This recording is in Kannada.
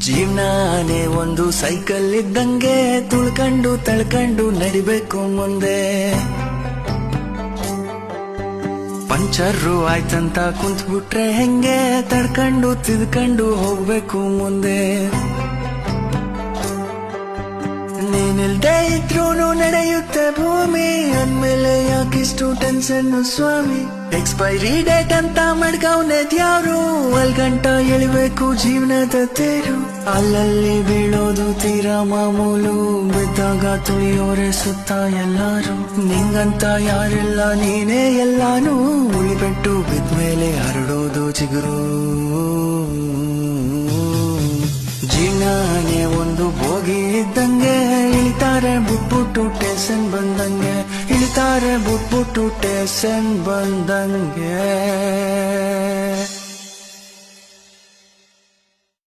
ಜೀವನಾನೇ ಒಂದು ಸೈಕಲ್ ಇದ್ದಂಗೆ ತುಳ್ಕೊಂಡು ತಳ್ಕೊಂಡು ನಡಿಬೇಕು ಮುಂದೆ. ಪಂಚರ್ರು ಆಯ್ತಂತ ಕುಂತ್ಬಿಟ್ರೆ ಹೆಂಗೆ ತಡ್ಕೊಂಡು ತಿದ್ಕೊಂಡು ಹೋಗ್ಬೇಕು ಮುಂದೆ. ನೀನಿಲ್ದೇ ಇದ್ರೂನು ನಡೆಯುತ್ತೆ ಭೂಮಿ, ಅಂದ್ಮೇಲೆ ಯಾಕಿಷ್ಟು ಟೆನ್ಷನ್ ಸ್ವಾಮಿ. ಎಕ್ಸ್ಪೈರಿ ಡೇಟ್ ಅಂತ ಮಡ್ಕವ್ನೆದ್ಯಾವ್ರು, ಅಲ್ಗಂಟ ಎಳಿಬೇಕು ಜೀವನದ ತೇರು. ಅಲ್ಲಲ್ಲಿ ಬೀಳೋದು ತೀರಾ ಮಾಮೂಲು, ಬಿದ್ದಾಗ ತುಳಿಯೋರೆ ಸುತ್ತ ಎಲ್ಲಾರು. ನಿಂಗಂತ ಯಾರೆಲ್ಲ ನೀನೇ ಎಲ್ಲಾನು, ಉಳಿಬೆಟ್ಟು ಬಿದ್ಮೇಲೆ ಹರಡೋದು ಚಿಗುರು. ಜೀವನಾನೇ ಒಂದು ಬೋಗಿ ಇದ್ದಂಗೆ, ಇಳಿತಾರೆ ಬುಟ್ಬುಟ್ಟು ಟೇಷನ್ ಬಂದಂಗೆ, ಇಳಿತಾರೆ ಬುಟ್ಬುಟ್ಟು ಟೇಷನ್ ಬಂದಂಗೆ.